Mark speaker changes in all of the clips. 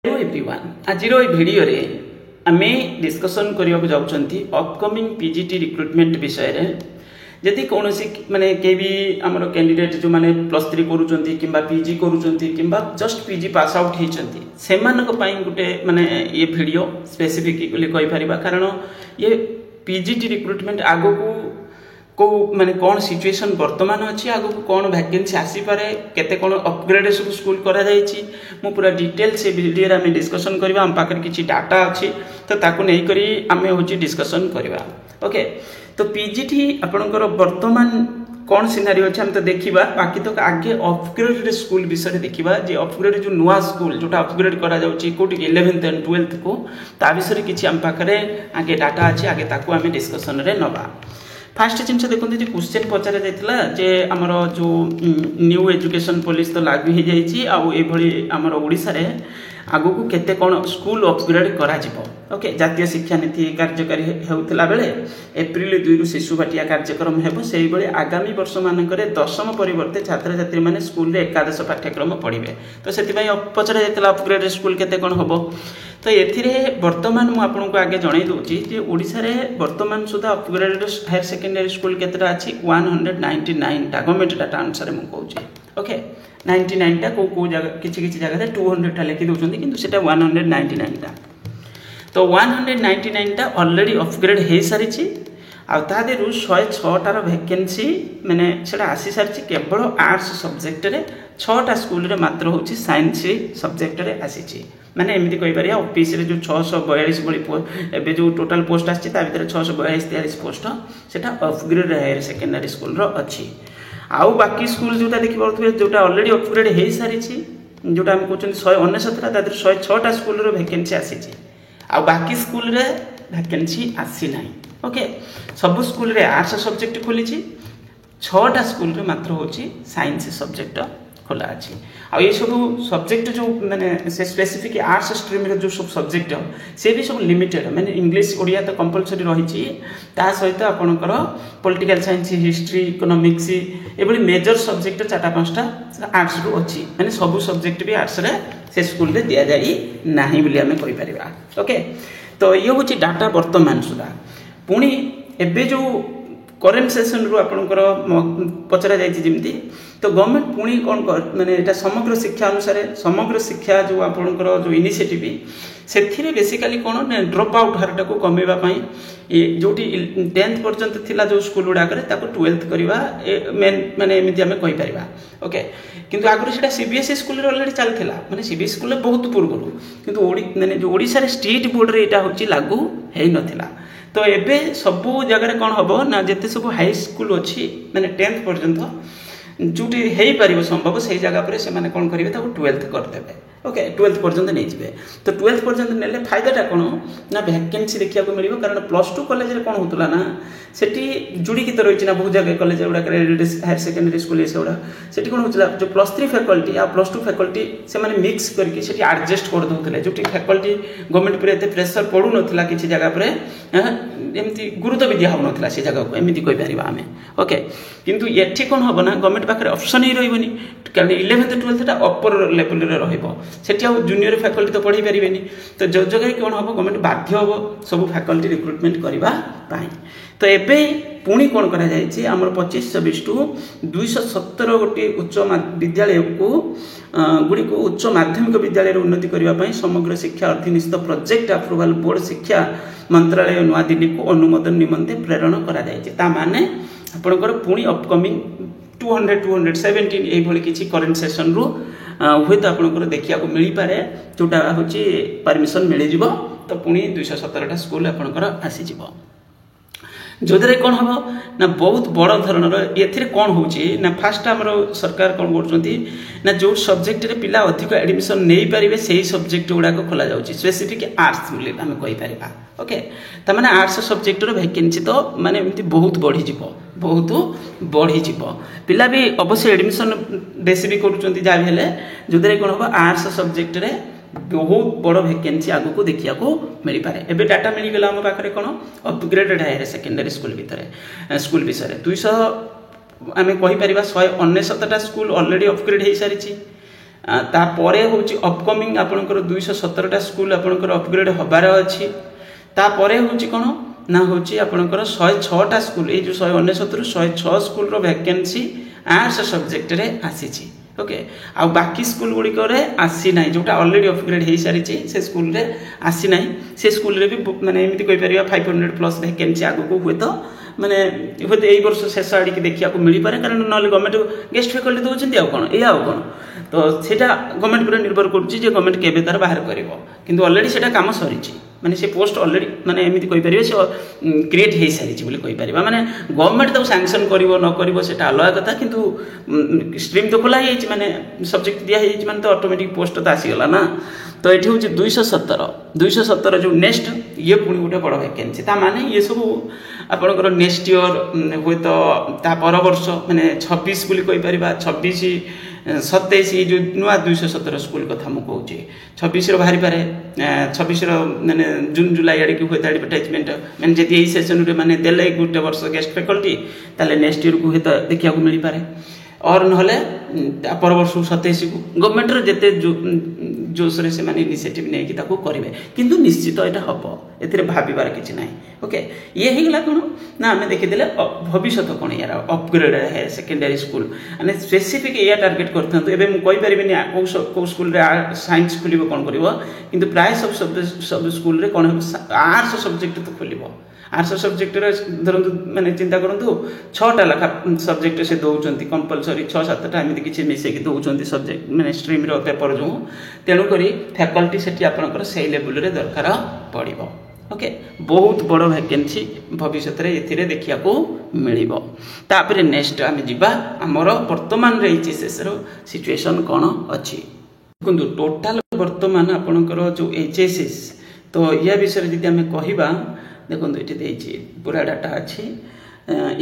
Speaker 1: Hello everyone आज video रे आमे डिस्कशन करिया जाउछंती अपकमिंग पीजीटी रिक्रुटमेंट विषय रे जदि कोनोसी माने के भी हमरो कैंडिडेट जो माने +3 करूछंती किबा पीजी करूछंती किबा जस्ट पीजी पास आउट हिचंती सेमानक पई गुटे माने ये वीडियो स्पेसिफिकली कहि परिबा कारण ये पीजीटी रिक्रुटमेंट आगो को माने कौन सिचुएशन वर्तमान अच्छी आगो कौन वैकेंसी आसी पारे केते कौन अपग्रेड सब स्कूल करा जायछि मु पूरा डिटेल से वीडियो रे हम डिस्कशन करबा हम पाकर किछि डाटा अछि तो ताकू नै करी हम होछि डिस्कशन करबा ओके। तो पीजीटी आपनकर वर्तमान कौन सिनारियो अछि हम तो देखिबा बाकी तो आगे अपग्रेड स्कूल विषय देखिबा जे अपग्रेड जो नुवा स्कूल जोटा अपग्रेड करा जाउछि कोटि 11th एंड 12th को ता विषय किछि हम पाकर आगे डाटा अछि आगे ताकू हम डिस्कशन रे नबा। फास्ट जिनस देखते जो क्वेश्चन पचार जाता जे आमर जो न्यू एजुकेशन पॉलिसी तो लागू हो जाइए आमर ओडिशा रे आगु को केते कौन स्कूल अपग्रेड करा जिवो ओके। जातीय शिक्षा नीति कार्यकारी होउतला बेले एप्रिल 2 रु शिशु भाटिया कार्यक्रम हेबो सेही बेले आगामी वर्ष मानकरे दशम परिवर्ते छात्र छात्री माने स्कूल रे एकादश पाठ्यक्रम पढ़िबे तो सेति पई पचार जाता अपग्रेड स्कूल केते कौन होबो। तो एथिरे वर्तमान मु आपनको आगे जणाई दोची जे ओडिसा रे वर्तमान सुधा अपग्रेडेड हायर सेकेंडरी स्कूल केतरा अछि 199 टा गवर्नमेंट डाटा अनुसार मु कहूची ओके। 99 टा को जगह किछि जगह रे 200 टा लेखि दोचंदी किंतु सेटा 199 टा तो 199 टा ऑलरेडी अपग्रेड हे सारिछि आ ता देरु 106 टार वैकेंसी माने सेटा आसी सारिछि केवल आर्ट्स सब्जेक्ट रे 6 टा स्कूल रे मात्र होछि साइंस सब्जेक्ट रे आसीछि माने एमिति कहि परिया ऑफिस रे जो 642 बळी एबे जो टोटल पोस्ट आछि ता भीतर 642 43 पोस्ट सेटा अपग्रेड हायर सेकेंडरी स्कूल रो अछि। आउ बाकी स्कूल जोटा देखि परथबे जोटा ऑलरेडी अपग्रेड हे सारिछि जोटा हम कहउछन 169 ता तादर 106 टा स्कूल रो वैकेंसी आसीछि आ बाकी स्कूल रे वैकेंसी आसी नाही ओके। सब स्कूल रे आर्ट्स सब्जेक्ट खोलिछि 6 टा स्कूल रे मात्र होछि साइंस सब्जेक्ट खोला अछि आ ये सब सब्जेक्ट जो माने से स्पेसिफिक आर्ट्स स्ट्रीम रे जो सब सब्जेक्ट से भी सब लिमिटेड माने इंग्लिश ओडिया तो कंपलसरी रहिछि ता सहित आपनकर पॉलिटिकल साइंस हिस्ट्री इकोनॉमिक्स एबली मेजर सब्जेक्ट 4-5टा आर्ट्स रो अछि माने सब सब्जेक्ट भी आर्ट्स रे से स्कूल रे दिया जाई नाही बोली हमें कहि परिबा ओके। तो ये होछि डाटा वर्तमान सुधा पुणी एबे जो करेंट सेशन रो आपनकर पचरा जायछि जिमती तो गवर्नमेंट पुणी कोन माने एटा समग्र शिक्षा अनुसार समग्र शिक्षा जो आपनकर जो इनिशिएटिव सेथिरे बेसिकली कोन ड्रॉप आउट हारटा को कमेबा पई जोटी 10th पर्यंत थिला जो स्कूल उडा करे ताको 12th करबा मेन माने एमिति हमें कहि परिबा ओके। किंतु आगु सेटा सीबीएसई स्कूल रे ऑलरेडी चलथिला माने सीबीएसई स्कूल बहुत पूर्वरु किंतु माने जो ओडिसा रे स्टेट बोर्ड रे एटा होची लागू हेइ नथिला तो एबे सब जगह कौन हम ना जिते सब हाई स्कूल अच्छी माने 10th पर्यंत जोटी हेई पारिबो संभव से जगह पर से माने कौन करिवे ताको 12th कर देबे ओके 12th पर्यंत नहीं जिवे तो 12th पर्यंत नेले फायदाटा कौन ना वैकेंसी देखिया को मिलिबो कारण +2 कॉलेज रे कौन होतला ना सेठी जुड़ी की तो रहिछि ना बहुत जगह कॉलेज उडा हायर सेकेंडरी स्कूल एसोडा सेठी कोन होतला जो +3 फैकल्टी या +2 फैकल्टी से माने मिक्स करके सेठी एडजस्ट कर दोतले जोटी फैकल्टी गवर्नमेंट पर एते प्रेशर पडु नथिला किछि जगह पर एमती गुरुत्व भी दिया हो नथिला से जगह को एमिति कहि परिबा हमें ओके। किंतु एठी कोन होबो ना गवर्नमेंट पाखरे ऑप्शन ही रहइबनी कारण 11th 12th टा अपर लेवल रे रहइबो सेठी आ जूनियर फैकल्टी तो पढ़ी परिबेनी तो जो जगह कोन होबो गवर्नमेंट बाध्य होबो सब फैकल्टी रिक्रुटमेंट करबा पाई। तो एबे पुणी कोन करा जायछि हमर 25-26 टू 217 गोटी उच्च विद्यालय को गुडी को उच्च माध्यमिक विद्यालय रो उन्नति करबा पई समग्र शिक्षा अर्थनिष्ठ प्रोजेक्ट अप्रूवल बोर्ड शिक्षा मंत्रालय नवा दिल्ली को अनुमोदन निमंते प्रेरण करा जायछि ता माने आपनकर पुणी अपकमिंग 217 एई भली किछि करेंट सेशन रो हुए तो आपनकर देखिया को मिली पारे जोटा होछि परमिशन मिली जिवो तो पुणी 217 टा स्कूल आपनकर आसी जिवो जोदरे कौन हम ना बहुत बड़ धरणर एथिरे कौन होची ना फास्ट हमर सरकार कौन करछंती ना जो सब्जेक्ट रे पिला अधिक एडमिशन नै परिबे सेही सब्जेक्ट गुडा को खोला जाउची स्पेसिफिक आर्ट्स बोली हम कहि परिबा ओके। त माने आर्ट्स सब्जेक्ट रो वैकेंसी तो माने एमती बहुत बढ़ी जिवो पिला भी अवश्य एडमिशन बेसी भी करूछंती जा भी हेले जोदरे कौन हम आर्ट्स सब्जेक्ट रे बहुत बड़ वैकेंसी आगु को देखिया को मिली पारे। एबे डाटा मिली गेला हम पाखरे कोन अपग्रेडेड हायर सेकेंडरी स्कूल भीतर स्कूल विषय 200 आमे कहि परिबा 199 टा स्कूल ऑलरेडी अपग्रेड हे सारिछि तापर हूँ अपकमिंग आपंकर 217टा स्कूल आपंकर अपग्रेड हबार अच्छी तापर हूँ कौन ना हूँ आपंकर 106टा स्कूल ये जो 199 रु 106 स्कूल वैकेंसी आर्ट्स सब्जेक्ट रे आसी ओके आ बाकी स्कूल गुड़िक आसी ना जोटा ऑलरेडी अपग्रेड हो सारी से स्कूल रे आसी ना से स्कूल रे भी माने एमती कहि परिबा 500+ वैकेंसी आगु को हुए तो माने हुए यही वर्ष शेष आड़ की देखा मिल पारे कारण ना गवर्नमेंट गेस्ट फैकल्टी दौरान आउ कौन ये आउ कौन तो सेटा गवर्नमेंट पर निर्भर करुच्ची गवर्नमेंट केबे तार बाहर करिवो किंतु ऑलरेडी सेटा काम सरीची माने से पोस्ट ऑलरेडी माने एमती कहि परिबे से क्रिएट हो सारी बोली कहि परिबा माने गवर्नमेंट तो सैंक्शन करिवो न करिवो सेटा अलग कथा किंतु स्ट्रीम तो खोला ही माने सब्जेक्ट दिया ही माने तो ऑटोमेटिक पोस्ट तो आसीगला ना तो ये हूँ 217 जो नेक्स्ट ये पुणी गोटे बड़ वैकेंसी ता माने ये सब आपंकर नेक्स्ट ईयर हुए तो ता पर वर्ष माने 26 बोली कहि परिबा 26 27 ये जो नुआ 217 स्कूल कथा मु कहूँ 26 बाहरी पारे 26 माने जून जुलाई आड़ की हुए एडवर्टाइजमेंट मैंने जब यही सेसन माने देले गोटे वर्ष गेस्ट फैकल्टी ताले नेक्स्ट ईयर को हुए तो देखा मिल पारे और नहले पर वर्ष 27 को गवर्नमेंट जिते जोश रे से माने इनिशिएटिव नै कि ताको करिवे किंतु निश्चित एटा हबो एथिरे भाबिबार किछि नै ओके ये हेगला कोन ना हमें देखि देले भविष्य कोन यार अपग्रेड है सेकेंडरी स्कूल माने स्पेसिफिक या टारगेट करथन एबे मु कहि परिबिनी को स्कूल रे साइंस खुलिबो कोन करिवो किंतु प्राय सब स्कूल रे कोन आर्ट्स सब्जेक्ट तो खुलिबो आर्ट्स सब्जेक्ट धरतु माने चिंता करूँ 6टा लेखा सब्जेक्ट से दौरान कंपलसरी 6-7टा एमती किसी मिसेक दौरान सब्जेक्ट माने स्ट्रीम पेपर जो तेणुक फैकल्टी से आपंकर से लेवल रे दरकार पड़ो ओके बहुत बड़ वैकेंसी भविष्य में देखा मिल तापर नेक्स्ट आम जा आमर वर्तमान एचएसएस सिचुएशन कौन अच्छी देखो टोटाल वर्तमान आपंकर जो एचएसएस तो या विषय जी आम कहवा देखो ये पूरा डाटा अच्छी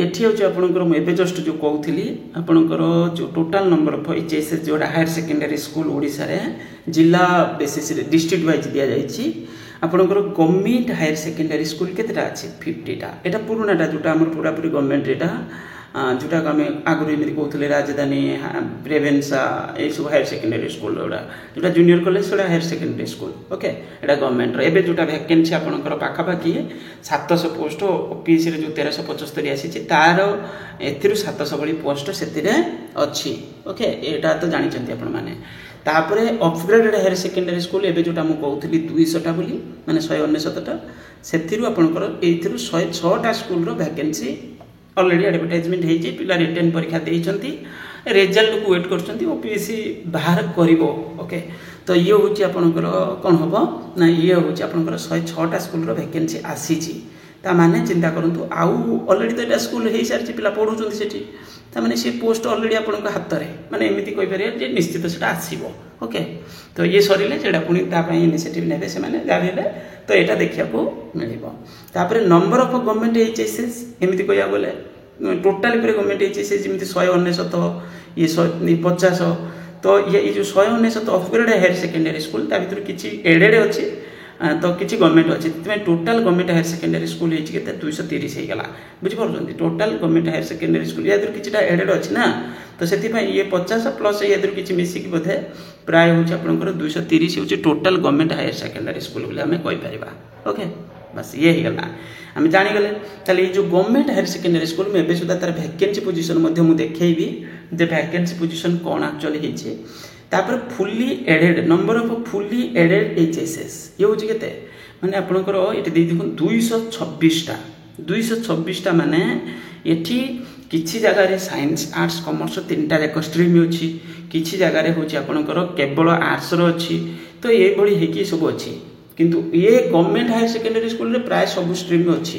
Speaker 1: एटी हूँ आपंकर मुझे जस्ट जो कहूली आपंकर जो टोटाल नंबर ऑफ एचएसएस जो हायर सेकेंडरी स्कूल ओडिशा रे जिला बेसिस डिस्ट्रिक्ट वाइज दि जाइए आपंकर गवर्नमेंट हायर सेकेंडरी स्कूल केतेटा अच्छी 50टा एटा पुरानाटा जोटा आम पूरा पूरी गवर्नमेंट एटा जोटा आम आगुरी एमती कहते राजधानी रेवेन्सा ये सब हायर सेकेंडरी स्कूल गुड़ा जोटा जूनियर कॉलेज से हायर सेकेंडरी स्कूल ओके एटा गवर्नमेंट एबे जोटा वैकेंसी आपंकर पाखापाखि 700 पोस्ट ओपीएससी जो 1375 आसी तार एथिरु 700 भली पोस्ट से अच्छी ओके एटा तो जानी आपण मैंने तापर अपग्रेडेड हायर सेकेंडरी स्कूल एबे जोटा मु कहूली 200टा बोली माने 199टा सेथिरु आपनकर एथिरु 106टा स्कूल रो वैकेंसी ऑलरेडी एडवर्टाइजमेंट होती पिला रिटर्न परीक्षा देइचंती रिजल्ट को वेट करछंती ओपीएससी बाहर करिवो ओके तो ये हूँ आपनकर कौन हम ना ये हूँ आपनकर 106टा स्कूल रो वैकेंसी आसीची ता माने चिंता करंतु आउ ऑलरेडी तो एटा स्कूल हो सारी पिला पढ़ुचंती सेठी ता माने से पोस्ट ऑलरेडी आपनक हाथ रे माने एमिति कहि परिया जे निश्चित सेटा आसीबो ओके तो ये सरिले जेडा पुनी ता पई इनिशिएटिव नेबे से माने जाबिले तो एटा देखिया को मिलिबो तापर नंबर ऑफ गवर्नमेंट एचएसएस एमिति कहिया बोले टोटाल पर गवर्नमेंट एचएसएस जेमिति 199 ये 50 तो ये जो 199 अपग्रेड हायर सेकेंडरी स्कूल ता भीतर किछि एडेड अछि तो किसी गवर्नमेंट अच्छी total government higher secondary school होती 230 होगा बुझीपार total government higher secondary school या कि एडेड अच्छी ना तो से ये 50 प्लस या कि मिसिक बोधे प्राय हूँ आपंकर 230 हूँ total government higher secondary school बोले आम कहीपर ओके बस ये ही गला आम जानीगले ताले ये जो गवर्नमेंट हायर सेकेंडरी स्कूल में एवं सुधा तार वैकेंसी पोजिशन देखेबी जे वैकेंसी पोजिशन कौन एक्चुअली होती तापर fully aided number of fully aided HSS ये हूँ के माने आपंकर ये देखो 226टा माने ये किसी जगह साइंस आर्ट्स कॉमर्स 3टा जाक स्ट्रीम अच्छी किसी जगह हूँ आपंकर केवल आर्ट्स अच्छी तो ये भली है सब अच्छी किंतु ये गवर्नमेंट हायर सेकेंडरी स्कूल रे प्राय सब स्ट्रीम अच्छी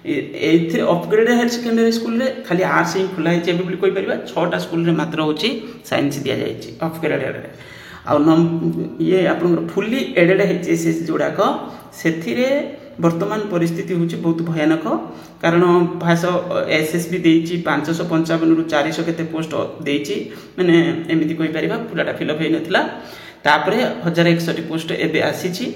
Speaker 1: एथिरे अपग्रेड हायर सेकेंडरी स्कूल रे खाली आर्ट्स ही खुला है बोली कहि परिबा 6टा स्कूल रे मात्र होची साइंस दिया जायछि अपग्रेड रे आ ये आपन फुल्ली एडेड एचएसएस जोड़ाक सेथिरे वर्तमान परिस्थिति होची बहुत भयानक कारण भाष एसएसबी देछि 555 रु 400 केते पोस्ट देछि माने एमिति कहि परिबा पूराटा फिलअप हे नथिला तापरे 1061 पोस्ट एबे आसीछि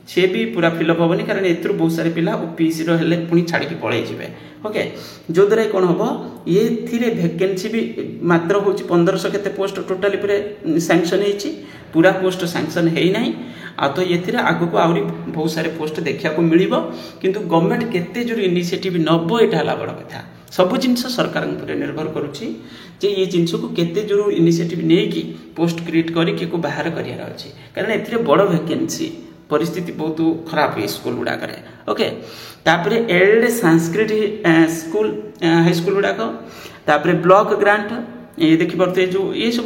Speaker 1: सी भी पूरा फिलअप हेनी कारण ए बहुत सारे पिला ओपीएससी रे पुणी छाड़ी पलि जाए ओके जो द्वारा कौन हम ये वैकेंसी भी मात्र हूँ 1500 केते पोस्ट टोटाली सैंक्शन होती पूरा पोस्ट सैंक्शन है ना आ तो ये आग को आहरी बहुत सारे पोस्ट देखा मिल किंतु गवर्नमेंट केते जो इनिशिएटिव नब यहाँ बड़ कथा सब जिनस सरकार निर्भर करुच्ची जे ये जिनस को केते जो इनिशिएटिव नहीं पोस्ट क्रिएट करके बाहर करार अच्छे कारण ए बड़ वैकेंसी परिस्थिति बहुत खराब है स्कूल गुड़ाक ओके तापर एडेड संस्कृत स्कूल हाई स्कूल गुड़ाक तापर ब्लॉक ग्रांट ये देखिपे जो ये सब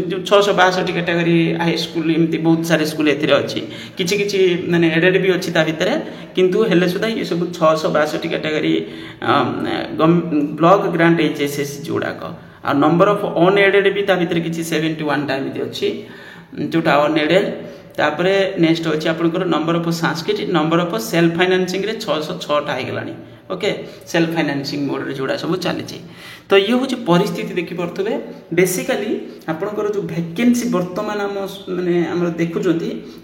Speaker 1: जो 662 कैटेगरी हाई स्कूल एमती बहुत सारे स्कूल ए अच्छी किसी माने एडेड भी अच्छी भितर किंतु हेले सुधा ये सब 662 कैटेगरी ब्लॉक ग्रांट HSS जोड़ाक आ नंबर ऑफ अनएडेड भी भितर किसी 71 टाइम अच्छी जोटा अनएडेड तापर नेक्स्ट अच्छे आपंकर number of Sanskrit number of self financing रे 606 होगलानी ओके सेल्फ फाइनेंसिंग मोड रे जोड़ा सब चली तो ये हूँ परिस्थिति देखिपे बेसिकाली आपंकर जो वैकेंसी बर्तमान आम माने आम देखुं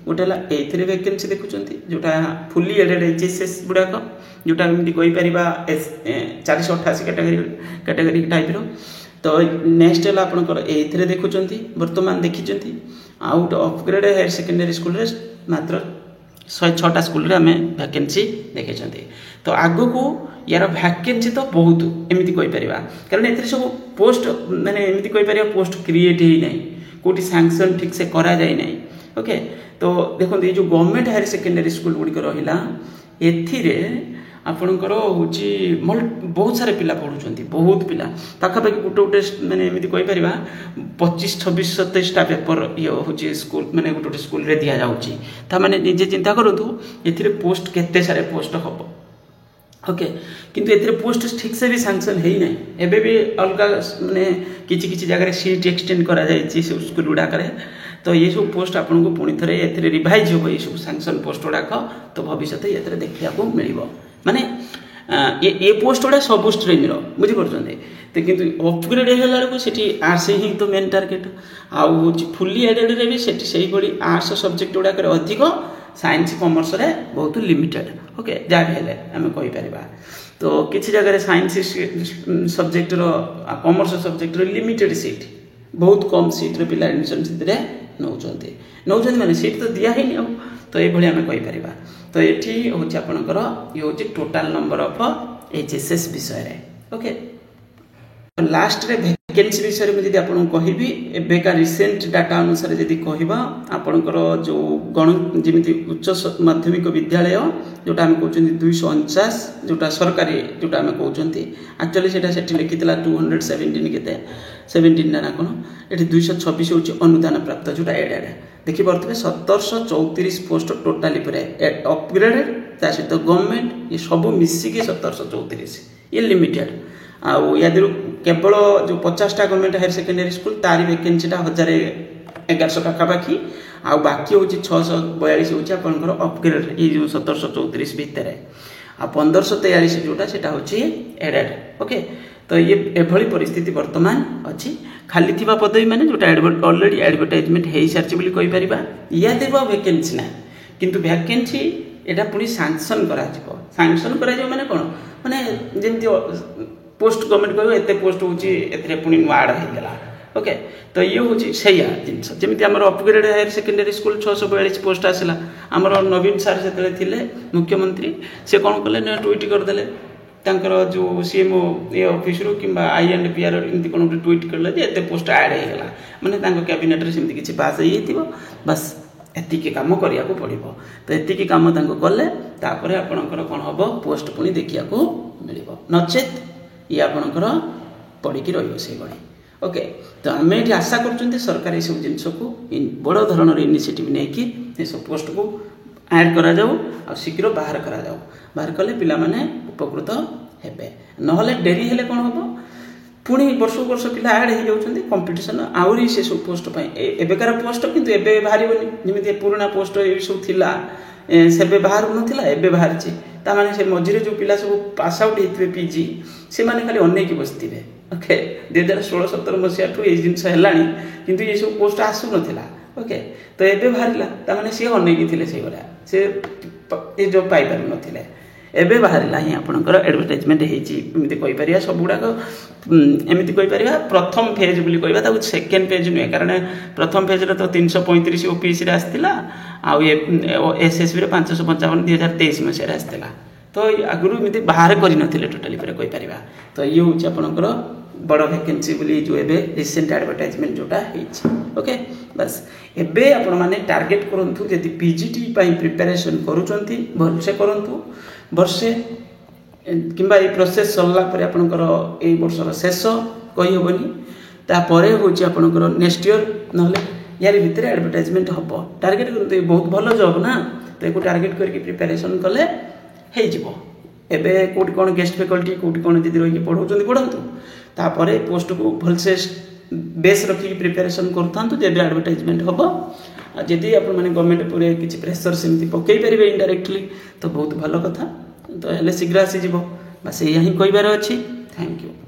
Speaker 1: गोटे ये वैकेंसी देखुं जोटा फुली एडेड HSS गुड़ाक जोटा एमती कहीपर 488 कैटेगरी टाइप तो नेक्स्ट है आपंकर ये देखुं बर्तमान देखी आउ गोटे अपग्रेड हायर सेकेंडरी स्कूल रे मात्र 106टा स्कूल रे आमे वैकेंसी देखे तो आग को यार वैकेंसी तो बहुत एमती कहीपर कारण ए सब पोस्ट माने एमती कहीपर पोस्ट क्रिएट ही नहीं कोटी सैंक्शन ठीक से करा जाए नहीं ओके तो देखो ये जो गवर्नमेंट हायर सेकेंडरी स्कूल गुड़िक रहा एथिरे आपणकर हूँ बहुत सारे पिला पढ़ुंट बहुत पिला पाखापाखि गोटे गोटे मैंने एमती कहीपर 25 26 27टा पेपर ये हूँ स्कूल मैंने गोटे गोटे स्कूल रे दि जाऊँगी मैंने निजे चिंता करूँ ये पोस्ट केते सारे पोस्ट हम ओके किंतु ए पोस्ट ठीक से भी सैंक्शन है ना एबे भी अलग माने किसी जगह सीट एक्सटेंड करा जाए स्कूल गुड़ाक तो ये सब पोस्ट आपको पुणी थे ये रिवाइज हो ये सब सैंक्शन पोस्ट गुड़ाक तो भविष्य ये देखा मिल माने ये पोस्ट गुड़ा सब स्ट्रीम बुझीपार तो किंतु अपग्रेड होगा से आर्ट्स ही तो मेन टार्गेट आउ फुली एडेड भी से आर्ट्स सब्जेक्ट गुड़ाक अधिक साइंस कॉमर्स रे बहुत लिमिटेड ओके जहाँ भी हेले आम कहीपर तो किसी जगह science subject commerce subject limited seat बहुत कम सीट रे पिला एडमिशन से नौ माने सीट तो दिया ही नहीं तो ये आम कहीपर तो ये हूँ आपंकर ये हूँ टोटाल नंबर ऑफ HSS विषय ओके लास्ट रे वैकेंसी विषय में जब आपको कहबी एबेका रिसेंट डाटा अनुसार जब कहवा आपंकर जो गण जमी उच्च माध्यमिक विद्यालय जोटा आम कहते 249 जोटा सरकारी जोटा आम कहते एक्चुअली से लिखी 217 के 17 ना कौन ये 226 हूँ अनुदान प्राप्त जोटा एडेड देखिपे 1734 पोस्ट टोटाली अपग्रेडेड सहित गवर्नमेंट ये सब मिसिकी 1734 ये लिमिटेड आउ या केवल जो 50टा गवर्नमेंट हायर सेकेंडरी स्कूल तारी वैकेंसीटा 1100 पाखापाखि आ बाकी हूँ 642 हूँ आपंकर अपग्रेड ये जो 1734 भितर आ 1543 जोटा से हूँ एडेड ओके तो ये एभली परिस्थिति वर्तमान अच्छी खाली थी पदवी मैंने जोटा अलरेडी एडवर्टाइजमेंट हो सारी कहीपर या वैकेंसी ना किंतु वैकेंसी एटा पुणी सैंक्शन करा माने कौन माने जमी पोस्ट गवर्नमेंट कह एत पोस्ट हूँ पुणी नुआड होगा ओके तो ये हूँ से जिन जमी आम upgrade higher secondary school 642 post आसला आमर नवीन सार से मुख्यमंत्री से कौन कले ट्वीट करदे तांकर जो सीएमओ ये ऑफिस रो किंबा INDPR एमती कौन ट्वीट करले एत पोस्ट ऐड होगा माने कैबिनेट रे सेमती किछि पास हो बस एतिकी काम करिया को पड़िबो तो एतिकी काम तांको कले तापर आपनकर कोन हबो पोस्ट पुनी देखिया को मिलिबो नचेत ये आपनकर पड़िकी रहिबो से गणी ओके तो आम ये आशा कर सरकार ये सब जिनस को बड़ धरण इनिशिएटिव नहीं कि सब पोस्ट को ऐड करा जाऊ आ शीघ्र बाहर करा जाऊ बाहर कले पिला माने उपकृत हेबे नहले डेरी हेले कोन हबो पुणी वर्ष वर्ष पिला ऐड हो जाउछन्ती कंपटीशन आउरी से सब पोस्ट एबेकार पोस्ट किंतु एबे बाहरिबनी जेमिति पुराना पोस्ट ए सब थिला सेबे बाहर नथिला एबे बाहरची ता माने से मझिरे जो पिला सब पास आउट हेतबे पीजी से माने खाली अन्य की बसथिबे ओके 2016-17 मसीहा ठू ये जिनस हेलानी किंतु ये सब पोस्ट आसु नथिला ओके तो एबे बाहरिला ता माने से अन्य की थिले से भला से ए जो पाई पार नथिले एबे बाहरला ही आपणकर एडवर्टाइजमेंट होती कहीपर सब गुड़ाक एमती कहीपर प्रथम फेज बोली कहवा सेकेंड फेज नुहे कारण प्रथम फेज तो 335 ओपीसी आसाला एसएसबी 555 2023 मसीह आसाला तो आगुरी एमती बाहर कर टोटाली कहीपर तो ये हूँ आपणकर बड़ वैकेंसी बोली जो एबे रिसेंट एडवर्टाइजमेंट जोटा ओके बस एबे आपण माने टार्गेट करंतु यदि पीजीटी पाई प्रिपरेशन करूचंती भलसे करंतु वर्षे किंबा ये प्रोसेस सरला परे आपणकर ए वर्षर शेष कहि होबनी ता परे होची आपणकर नेक्स्ट ईयर नहले यार भितर एडवर्टाइजमेंट हबो टार्गेट करंतु बहुत भलो जॉब ना तो एको टार्गेट करके प्रिपरेशन कले हे जिवो एबे कोठी कोन गेस्ट फैकल्टी कोठी कोन जदि रही पढौचंती पढंतु तापरे पोस्ट को भलसे बेस रखी प्रिपरेशन करथांतु जेबे एडवर्टाइजमेंट हबो जदि आपण माने गवर्नमेंट पूरे किछि प्रेशर सेमति पकई परिबे इनडायरेक्टली तो बहुत भलो कथा तो हेले शीघ्र आसी जिवो बस यही कहबार अछि थैंक यू।